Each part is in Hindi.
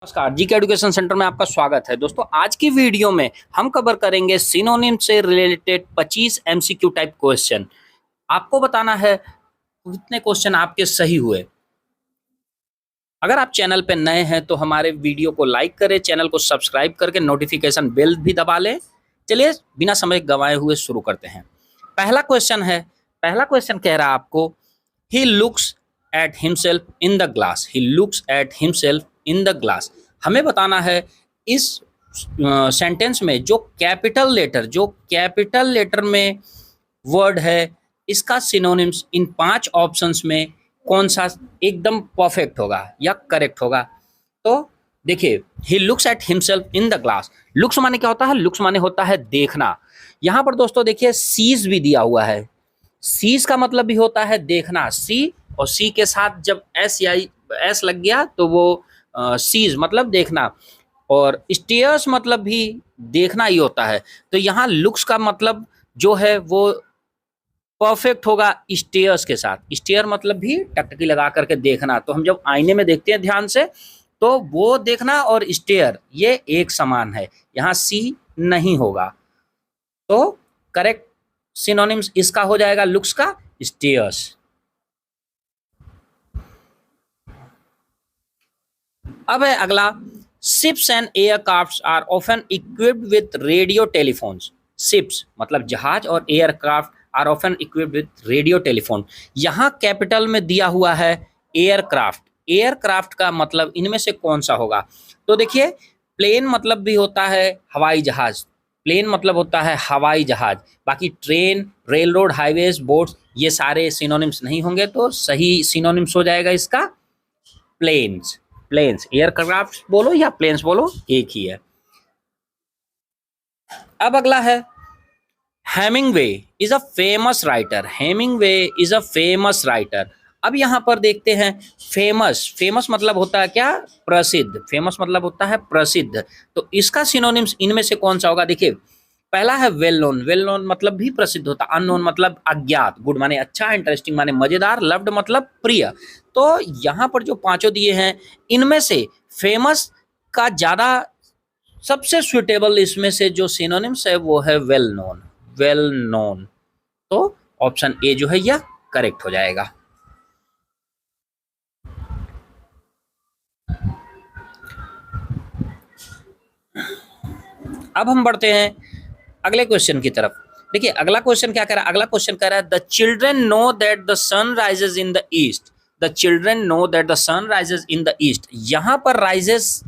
नमस्कार, जीके एजुकेशन सेंटर में आपका स्वागत है। दोस्तों, आज की वीडियो में हम कवर करेंगे सिनोनिम से रिलेटेड 25 एमसीक्यू टाइप क्वेश्चन। आपको बताना है कितने क्वेश्चन आपके सही हुए। अगर आप चैनल पे नए हैं तो हमारे वीडियो को लाइक करें, चैनल को सब्सक्राइब करके नोटिफिकेशन बेल भी दबा लें। चलिए बिना समय गंवाए हुए शुरू करते हैं। पहला क्वेश्चन कह रहा है आपको, he looks at himself in the glass. He looks at himself in the glass. हमें बताना है इस सेंटेंस में जो कैपिटल लेटर में वर्ड है, इसका सिनोनिम्स इन 5 ऑप्शंस में कौन सा एकदम परफेक्ट होगा या करेक्ट होगा। तो देखिए, he looks at himself in the glass. Looks माने क्या होता है? लुक्स माने होता है देखना। यहाँ पर दोस्तों देखिए, सीज भी दिया हुआ है। सीज का मतलब भी होता है देखना। सी और सी के साथ जब एस लग गया तो वो सीज मतलब देखना, और स्टेयर्स मतलब भी देखना ही होता है। तो यहाँ लुक्स का मतलब जो है वो परफेक्ट होगा स्टेयर्स के साथ। स्टेयर मतलब भी टकटकी लगा करके देखना। तो हम जब आईने में देखते हैं ध्यान से, तो वो देखना और स्टेयर ये एक समान है। यहाँ सी नहीं होगा। तो करेक्ट सिनोनिम्स इसका हो जाएगा लुक्स का स्टेयर्स। अब है अगला, ships and aircraft are often equipped with radio telephones. Ships मतलब जहाज और aircraft are often equipped with radio telephone. यहाँ कैपिटल में दिया हुआ है एयरक्राफ्ट। एयरक्राफ्ट का मतलब इनमें से कौन सा होगा? तो देखिए, प्लेन मतलब भी होता है हवाई जहाज। प्लेन मतलब होता है हवाई जहाज। बाकी train, rail road, highways, boats ये सारे सिनोनिम्स नहीं होंगे। तो सही सिनोनिम्स हो जाएगा इसका प्लेन्स। प्लेन्स, एयरक्राफ्ट बोलो या प्लेन्स बोलो, एक ही है। अब अगला है, Hemingway is a famous writer. Hemingway is a famous writer. अब यहां पर देखते हैं, फेमस मतलब होता है क्या? प्रसिद्ध। फेमस मतलब होता है प्रसिद्ध। तो इसका सिनोनिम्स इनमें से कौन सा होगा? देखिए, पहला है वेल नोन। वेल नोन मतलब भी प्रसिद्ध होता है। अननोन मतलब अज्ञात। गुड माने अच्छा, इंटरेस्टिंग माने मजेदार, लव्ड मतलब प्रिय। तो यहाँ पर जो पांचों दिए हैं, इनमें से फेमस का ज्यादा सबसे सुटेबल इसमें से जो सिनोनिम्स है वो है वेल नोन। Well known. तो ऑप्शन ए जो है यह करेक्ट हो जाएगा। अब हम बढ़ते हैं अगले क्वेश्चन की तरफ। देखिए, अगला क्वेश्चन क्या कह रहा है? अगला क्वेश्चन कह रहा है, the children know that the sun rises in the east. The children know that the sun rises in the east. यहाँ पर राइजेस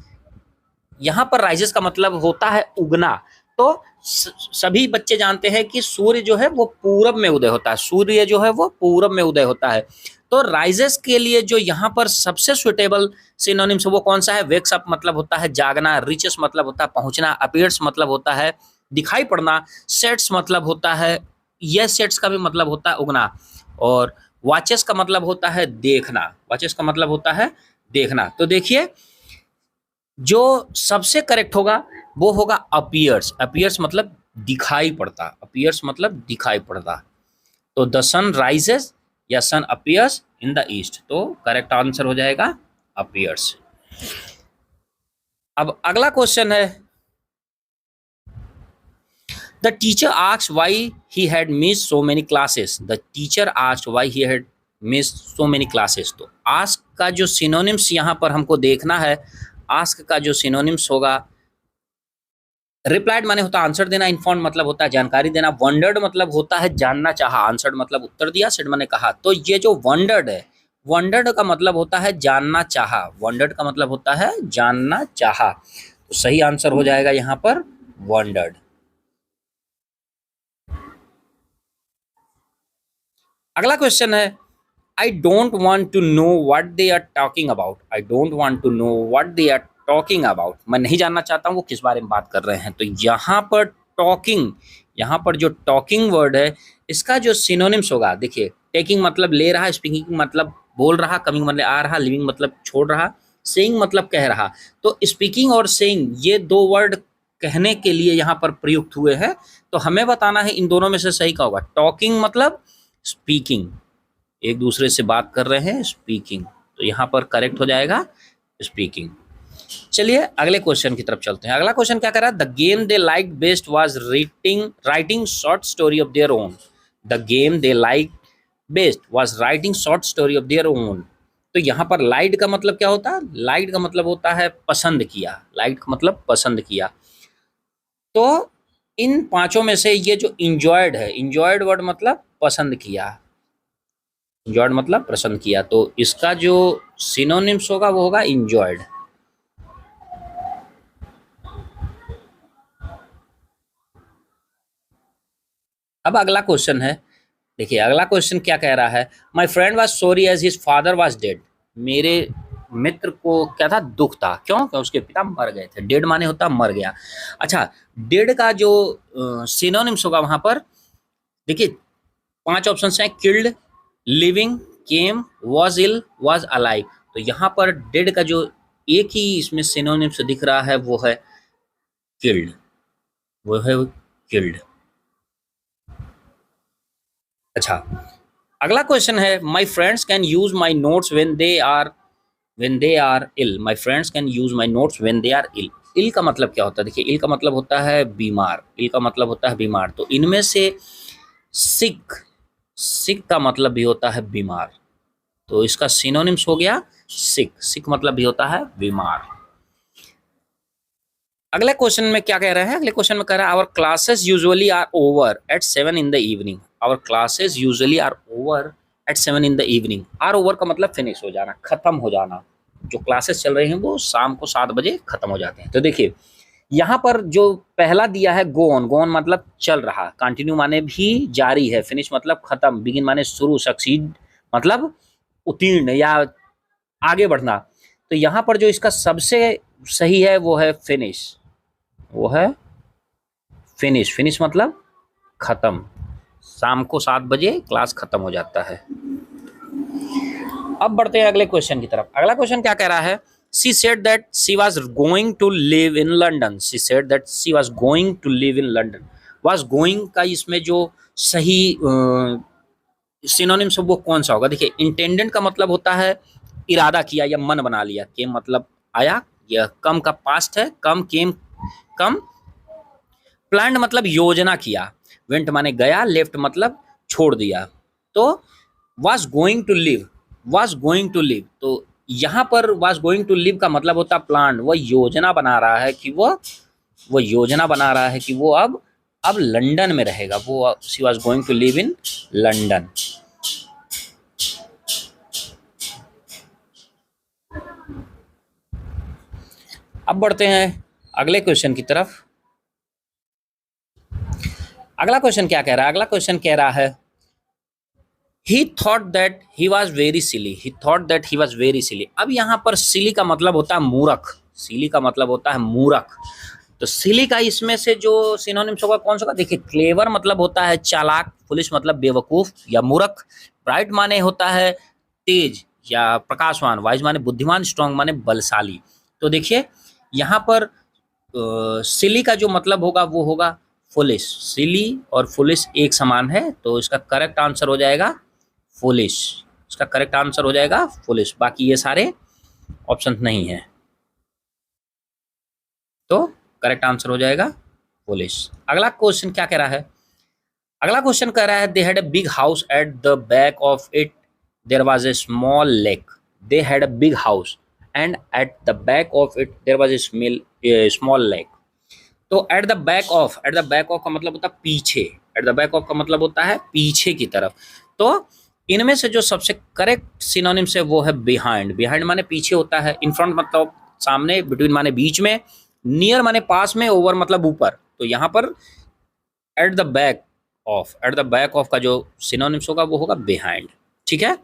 का मतलब होता है उगना। तो सभी बच्चे जानते हैं कि सूर्य जो है वो पूरब में उदय होता है। सूर्य जो है वो पूरब में उदय होता है। तो राइजेस के लिए जो यहाँ पर सबसे सुटेबल सिनोनिम्स वो कौन सा है? वेक्स अप मतलब होता है जागना। रिचेस मतलब होता है पहुंचना। अपीयर्स मतलब होता है दिखाई पड़ना। सेट्स मतलब होता है, यह सेट्स का भी मतलब होता है उगना। और वॉचेस का मतलब होता है देखना। वॉचेस का मतलब होता है देखना। तो देखिए, जो सबसे करेक्ट होगा वो होगा अपीयर्स। अपीयर्स मतलब दिखाई पड़ता। अपीयर्स मतलब दिखाई पड़ता। तो द सन राइजेस या सन अपीयर्स इन द ईस्ट। तो करेक्ट आंसर हो जाएगा अपीयर्स। अब अगला क्वेश्चन है, the teacher asked why he had missed so many classes. The teacher asked why he had missed so many classes. तो आस्क का जो सिनोनिम्स यहाँ पर हमको देखना है, आस्क का जो सिनोनिम्स होगा, रिप्लाइड माने होता है आंसर देना। इन्फॉर्म मतलब होता है जानकारी देना। वंडर्ड मतलब होता है जानना चाहा। आंसर्ड मतलब उत्तर दिया। सेड माने कहा। तो ये जो वंडर्ड है, वंडर्ड का मतलब होता है जानना चाहा। वंडर्ड का मतलब होता है जानना चाहा। तो सही आंसर हो जाएगा यहाँ पर वंडर्ड। अगला क्वेश्चन है, I don't want to know what they are talking about. I don't want to know what they are talking about. मैं नहीं जानना चाहता हूँ वो किस बारे में बात कर रहे हैं। तो यहाँ पर टॉकिंग, यहाँ पर जो टॉकिंग वर्ड है, इसका जो सिनोनिम्स होगा, देखिए, टेकिंग मतलब ले रहा, स्पीकिंग मतलब बोल रहा, कमिंग मतलब आ रहा, लिविंग मतलब छोड़ रहा, सेइंग मतलब कह रहा। तो स्पीकिंग और सेइंग ये दो वर्ड कहने के लिए यहाँ पर प्रयुक्त हुए हैं। तो हमें बताना है इन दोनों में से सही का होगा। टॉकिंग मतलब स्पीकिंग, एक दूसरे से बात कर रहे हैं, स्पीकिंग। तो यहाँ पर करेक्ट हो जाएगा स्पीकिंग। चलिए अगले क्वेश्चन की तरफ चलते हैं। अगला क्वेश्चन क्या कह रहा है, the game they like best was writing short story of their own. The game they like best was writing short story of their own. तो यहाँ पर लाइक का मतलब क्या होता है, लाइक का मतलब होता है पसंद किया, लाइक का मतलब पसंद किया। तो इन पांचों में से ये जो इंजॉयड है, इंजॉयड वर्ड मतलब पसंद किया, इंजॉयड मतलब पसंद किया, तो इसका जो सिनोनिम्स होगा वो होगा इंजॉयड। अब अगला क्वेश्चन है, देखिए अगला क्वेश्चन क्या कह रहा है, my friend was sorry as his father was dead. मेरे मित्र को क्या था, दुख था, क्यों, क्योंकि उसके पिता मर गए थे। डेड माने होता मर गया। अच्छा, डेड का जो सिनोनिम्स होगा वहां पर देखिए 5 ऑप्शन हैं, killed, living, came, was ill, was alive. तो यहाँ पर डेड का जो एक ही इसमें सिनोनिम्स दिख रहा है वो है किल्ड, वो है किल्ड। अच्छा, अगला क्वेश्चन है, my friends can use my notes when they are ill. My friends can use my notes when they are ill. Ill का मतलब क्या होता है, देखिए इल का मतलब होता है बीमार, इल का मतलब होता है बीमार। तो इनमें से सिक, सिक का मतलब भी होता है बीमार, तो इसका सिनोनिम्स हो गया सिक, सिक मतलब भी होता है बीमार। अगले क्वेश्चन में क्या कह रहे हैं, अगले क्वेश्चन में कह रहा है, our classes usually are over at 7 in the evening. Our classes usually are over at 7 in the evening. Are over का मतलब फिनिश हो जाना, खत्म हो जाना। जो क्लासेस चल रही हैं वो शाम को 7 बजे खत्म हो जाते हैं। तो देखिए यहाँ पर जो पहला दिया है गो ऑन, गो ऑन मतलब चल रहा, कंटिन्यू माने भी जारी है, फिनिश मतलब खत्म, बिगिन माने शुरू, सक्सीड मतलब उत्तीर्ण या आगे बढ़ना। तो यहाँ पर जो इसका सबसे सही है वो है फिनिश, वो है फिनिश। फिनिश मतलब खत्म, शाम को 7 बजे क्लास खत्म हो जाता है। अब बढ़ते हैं अगले क्वेश्चन की तरफ। अगला क्वेश्चन क्या कह रहा है, she said that she was going to live in London. She said that she was going to live in London. Was going का इसमें जो सही सिनोनिम्स वो कौन सा होगा, देखिए इंटेंडेंट का मतलब होता है इरादा किया या मन बना लिया, के मतलब आया, यह कम का पास्ट है, कम केम कम, प्लान मतलब योजना किया, वेंट माने गया, लेफ्ट मतलब छोड़ दिया। तो was going to live, was going to live, तो यहाँ पर वाज गोइंग टू लिव का मतलब होता है प्लान, वह योजना बना रहा है कि वो योजना बना रहा है कि वो अब लंदन में रहेगा, वो she was going to live in London. अब बढ़ते हैं अगले क्वेश्चन की तरफ। अगला क्वेश्चन क्या कह रहा है, अगला क्वेश्चन कह रहा है, he thought that he was very silly, he thought that he was very silly। अब यहाँ पर silly का मतलब होता है मूर्ख, silly का मतलब होता है मूर्ख। तो silly का इसमें से जो सिनोनिम्स होगा कौन सा होगा, देखिए क्लेवर मतलब होता है चालाक, फुलिश मतलब बेवकूफ या मूर्ख, ब्राइट माने होता है तेज या प्रकाशवान, वाइज माने बुद्धिमान, स्ट्रॉन्ग माने बलशाली। तो देखिए यहाँ पर सिली का जो मतलब होगा वो होगा फुलिश। सिली और फुलिश एक समान है, तो इसका करेक्ट आंसर हो जाएगा फुलिश, इसका करेक्ट आंसर हो जाएगा फुलिश, बाकी ये सारे ऑप्शन नहीं है, तो करेक्ट आंसर हो जाएगा फुलिश। अगला क्वेश्चन क्या कह रहा है, अगला क्वेश्चन कह रहा है, they had a big house at the back of it there was a small lake. They had a big house and at the back of it there was a small lake. तो at the back of, at the back of का मतलब होता है पीछे, एट द बैक ऑफ का मतलब होता है पीछे की तरफ। तो इनमें से जो सबसे करेक्ट सिनोनिम्स है वो है बिहाइंड। बिहाइंड माने पीछे होता है, इन फ्रंट मतलब सामने, बिटवीन माने बीच में, नियर माने पास में, ओवर मतलब ऊपर। तो यहाँ पर eight the back of, at the back of का जो सिनोनिम्स होगा वो होगा बिहाइंड। ठीक है,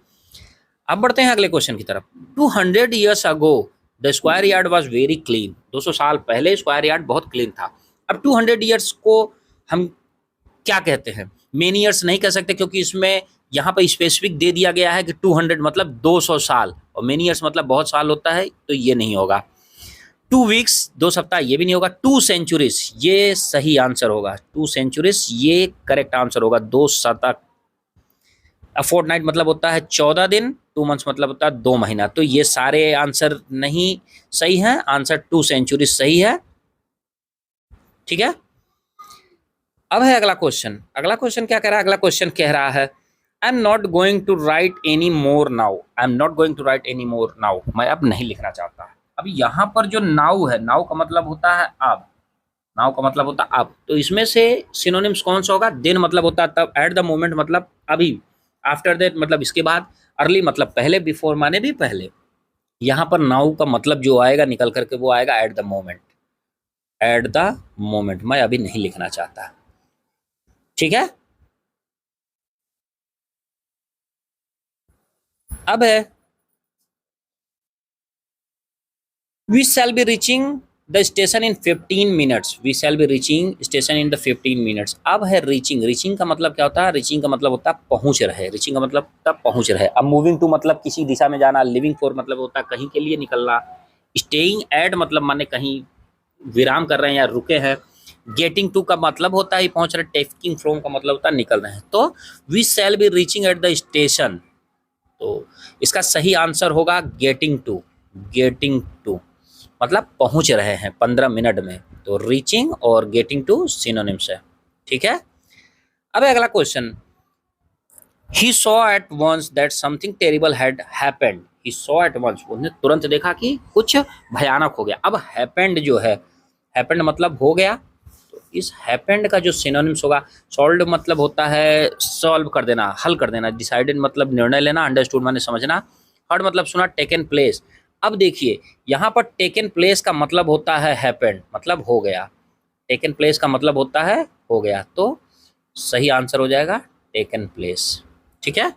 अब बढ़ते हैं अगले क्वेश्चन की तरफ। 200 years ago the square yard was very clean. 200 साल पहले स्क्वायर यार्ड बहुत क्लीन था। अब 200 ईयर्स को हम क्या कहते हैं, मेनी ईयर्स नहीं कह सकते, क्योंकि इसमें यहाँ पर स्पेसिफिक दे दिया गया है कि 200 मतलब 200 साल, और मेनी ईयर्स मतलब बहुत साल होता है, तो ये नहीं होगा। 2 वीक्स 2 सप्ताह ये भी नहीं होगा। 2 सेंचुरीज ये सही आंसर होगा, 2 सेंचुरीज ये करेक्ट आंसर होगा, 2 शतक। अ फोर्टनाइट मतलब होता है 14 दिन, 2 मंथ्स मतलब होता है 2 महीना। तो ये सारे आंसर नहीं सही है, आंसर 2 सेंचुरी सही है। ठीक है, अब है अगला क्वेश्चन। अगला क्वेश्चन क्या कह रहा है? अगला क्वेश्चन कह रहा है I am not going to write any more now. I am not going to write any more now, मैं अब नहीं लिखना चाहता। अभी यहाँ पर जो नाउ है, नाउ का मतलब होता है अब, नाउ का मतलब होता है अब। तो इसमें से सिनोनिम्स कौन सा होगा? देन मतलब होता है तब, एट द मोमेंट मतलब अभी, आफ्टर दैट मतलब इसके बाद, अर्ली मतलब पहले, बिफोर माने भी पहले। यहाँ पर नाउ का मतलब जो आएगा निकल करके वो आएगा at the moment. At the moment मैं अभी नहीं लिखना चाहता। ठीक है, अब है we shall be reaching the station in 15 minutes. We shall be reaching station in the 15 minutes. अब है रीचिंग। रीचिंग का मतलब क्या होता है? रीचिंग का मतलब होता है पहुंच रहे। रीचिंग का मतलब होता है पहुंच रहे। अब मूविंग टू मतलब किसी दिशा में जाना। लिविंग फॉर मतलब होता है कहीं के लिए निकलना। स्टेइंग एट मतलब माने कहीं विराम कर रहे हैं या रुके हैं। गेटिंग टू का मतलब होता है पहुंच रहे। टेकिंग फ्रॉम का मतलब होता है निकल रहे हैं। तो we shall be reaching at the station, तो इसका सही आंसर होगा गेटिंग टू। गेटिंग टू मतलब पहुंच रहे हैं 15 मिनट में। तो रीचिंग और गेटिंग टू सिनोनिम्स है। ठीक है, अब अगला question. He saw at once that something terrible had happened. He saw at once, उसने तुरंत देखा कि कुछ भयानक हो गया। अब हैपेंड जो है, हैपेंड मतलब हो गया। तो इस हैपेंड का जो सिनोनिम्स होगा, सॉल्व मतलब होता है सॉल्व कर देना, हल कर देना। डिसाइडेड मतलब निर्णय लेना। अंडरस्टूड माने समझना। हर्ड मतलब सुना। Taken place. अब देखिए यहाँ पर टेकन प्लेस का मतलब होता है हैपेंड, मतलब हो गया। टेकन प्लेस का मतलब होता है हो गया। तो सही आंसर हो जाएगा टेकन प्लेस। ठीक है,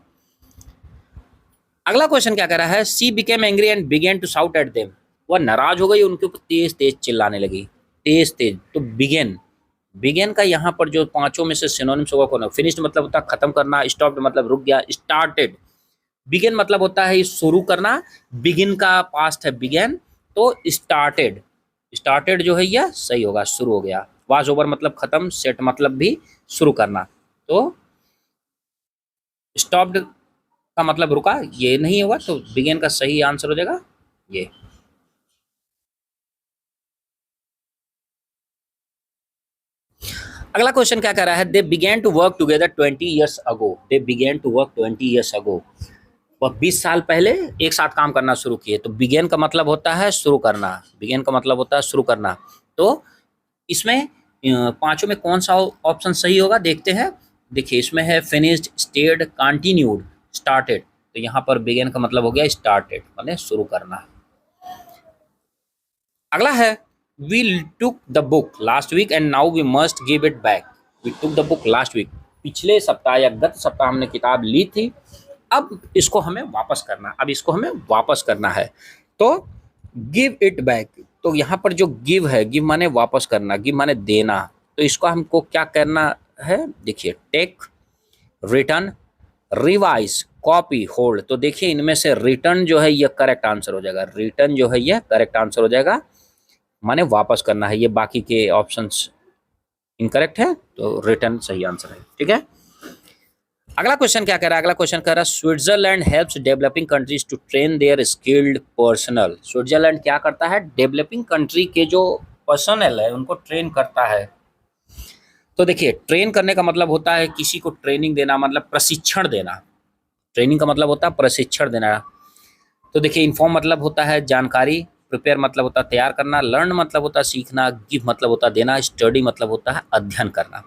अगला क्वेश्चन क्या कह रहा है? She became angry and began to shout at them. वह नाराज हो गई, उनके ऊपर तेज तेज चिल्लाने लगी। तेज तेज। तो बिगेन, बिगेन का यहाँ पर जो पांचों में से सिनोनिम्स होगा कौन? फिनिश्ड मतलब होता है खत्म करना। स्टॉप्ड मतलब रुक गया। स्टार्टेड। बिगिन मतलब होता है शुरू करना। बिगिन का पास्ट है बिगेन। तो स्टार्टेड, स्टार्टेड जो है यह सही होगा, शुरू हो गया। वाज ओवर मतलब खत्म। सेट मतलब भी शुरू करना। तो स्टॉप्ड का मतलब रुका, ये नहीं होगा। तो बिगिन का सही आंसर हो जाएगा ये। अगला क्वेश्चन क्या कह रहा है? They began to work together 20 years ago. They began to work 20 years ago. वह 20 साल पहले एक साथ काम करना शुरू किए। तो बिगेन का मतलब होता है शुरू करना। बिगेन का मतलब होता है शुरू करना। तो इसमें पांचों में कौन सा ऑप्शन सही होगा देखते हैं। देखिए इसमें है फिनिश्ड, स्टेड, कंटिन्यूड, स्टार्टेड। तो यहाँ पर बिगेन का मतलब हो गया स्टार्टेड, माने शुरू करना। अगला है we took the book last week and now we must give it back. We took the book last week, पिछले सप्ताह या गत सप्ताह हमने किताब ली थी, अब इसको हमें वापस करना। अब इसको हमें वापस करना है। तो गिव इट बैक। तो यहाँ पर जो गिव है, गिव माने वापस करना, गिव माने देना। तो इसको हमको क्या करना है? देखिए take, return, revise, copy, hold. तो देखिए इनमें से रिटर्न जो है ये करेक्ट आंसर हो जाएगा। रिटर्न जो है ये करेक्ट आंसर हो जाएगा, माने वापस करना है। ये बाकी के ऑप्शंस इनकरेक्ट है, तो रिटर्न सही आंसर है। ठीक है, अगला क्वेश्चन क्या कह रहा है? अगला क्वेश्चन कह रहा है Switzerland helps developing countries to train their skilled personnel. Switzerland क्या करता है? डेवलपिंग कंट्री के जो पर्सनल है उनको ट्रेन करता है। तो देखिए ट्रेन करने का मतलब होता है किसी को ट्रेनिंग देना, मतलब प्रशिक्षण देना। ट्रेनिंग का मतलब होता है प्रशिक्षण देना। तो देखिए इन्फॉर्म मतलब होता है जानकारी। प्रिपेयर मतलब होता है तैयार करना। लर्न मतलब होता है सीखना। गिव मतलब होता है देना। स्टडी मतलब होता है अध्ययन करना।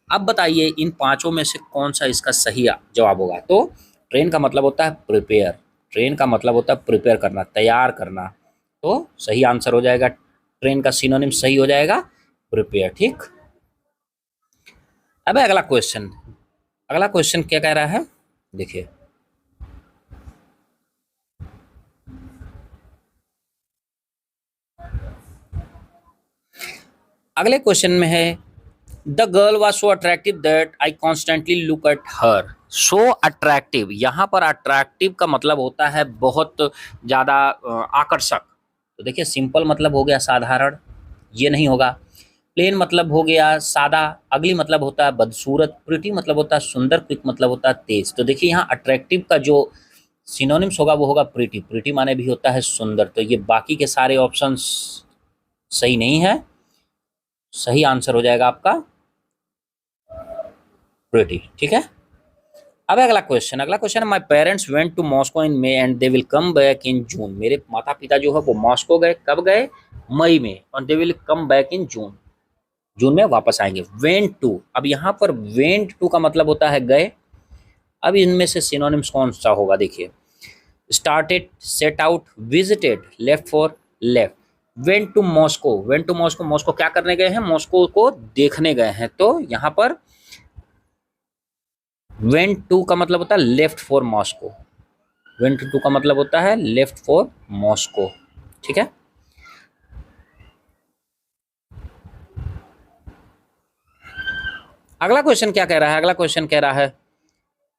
अब बताइए इन पांचों में से कौन सा इसका सही जवाब होगा? तो ट्रेन का मतलब होता है प्रिपेयर। ट्रेन का मतलब होता है प्रिपेयर करना, तैयार करना। तो सही आंसर हो जाएगा, ट्रेन का सिनोनिम सही हो जाएगा प्रिपेयर। ठीक, अब अगला क्वेश्चन। अगला क्वेश्चन क्या कह रहा है? देखिए अगले क्वेश्चन में है the girl was so attractive that I constantly look at her. So attractive, यहाँ पर अट्रैक्टिव का मतलब होता है बहुत ज़्यादा आकर्षक। तो देखिए सिंपल मतलब हो गया साधारण, ये नहीं होगा। प्लेन मतलब हो गया सादा, अगली मतलब होता है बदसूरत, प्रिटी मतलब होता है सुंदर, क्विक मतलब होता है तेज। तो देखिए यहाँ अट्रैक्टिव का जो सिनोनिम्स होगा वो होगा प्रिटी, प्रिटी माने भी होता है सुंदर। तो ये बाकी के सारे ऑप्शंस सही नहीं है, सही आंसर हो जाएगा आपका प्रिटी। ठीक है, अब अगला क्वेश्चन है, my parents went to Moscow in May and they will come back in June. मेरे माता पिता जो है वो मॉस्को गए, कब गए? मई में, और दे विल कम बैक इन जून, जून में वापस आएंगे। वेंट टू, अब यहाँ पर वेंट टू का मतलब होता है गए। अब इनमें से सिनोनिम्स कौन सा होगा? देखिए, started, set out, visited, left for left. Went to Moscow, went to Moscow, Moscow क्या करने गए हैं? मॉस्को को देखने गए हैं। तो यहाँ पर वेंट टू का मतलब होता है left for Moscow, went to का मतलब होता है लेफ्ट फॉर मॉस्को। ठीक है, अगला क्वेश्चन क्या कह रहा है? अगला क्वेश्चन कह रहा है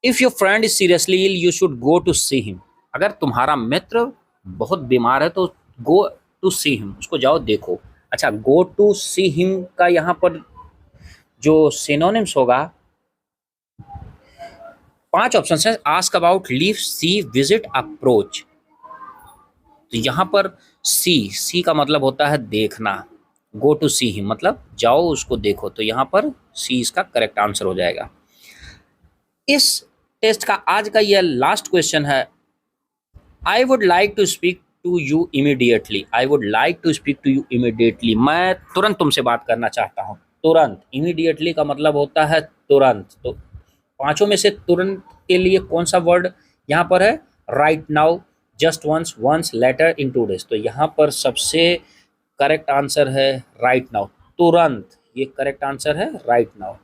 if your friend is seriously ill you should go to see him. अगर तुम्हारा मित्र बहुत बीमार है तो गो टू सी हिम, उसको जाओ देखो। अच्छा, गो टू सी हिम का यहाँ पर जो सिनोनिम्स होगा, 5 ऑप्शन है। Ask about, leave, see, visit, approach. तो यहाँ पर सी का मतलब होता है देखना, गो टू सी हिम मतलब जाओ उसको देखो। तो यहाँ पर सी इसका करेक्ट आंसर हो जाएगा। इस टेस्ट का आज का यह लास्ट क्वेश्चन है। I would like to speak to you immediately, I would like to speak to you immediately, मैं तुरंत तुमसे बात करना चाहता हूँ। तुरंत, इमीडिएटली का मतलब होता है तुरंत। तो पांचों में से तुरंत के लिए कौन सा वर्ड यहाँ पर है? Right now, just once, once, later, in 2 days। तो यहाँ पर सबसे करेक्ट आंसर है राइट नाउ, तुरंत, ये करेक्ट आंसर है राइट नाउ।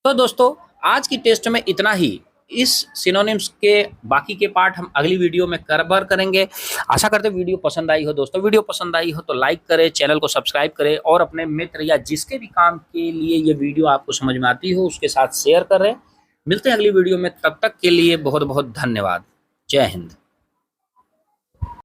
तो दोस्तों आज की टेस्ट में इतना ही। इस सिनोनिम्स के बाकी के पार्ट हम अगली वीडियो में कवर करेंगे। आशा करते वीडियो पसंद आई हो। दोस्तों वीडियो पसंद आई हो तो लाइक करें, चैनल को सब्सक्राइब करें और अपने मित्र या जिसके भी काम के लिए ये वीडियो आपको समझ में आती हो उसके साथ शेयर करें। मिलते हैं अगली वीडियो में, तब तक के लिए बहुत बहुत धन्यवाद। जय हिंद।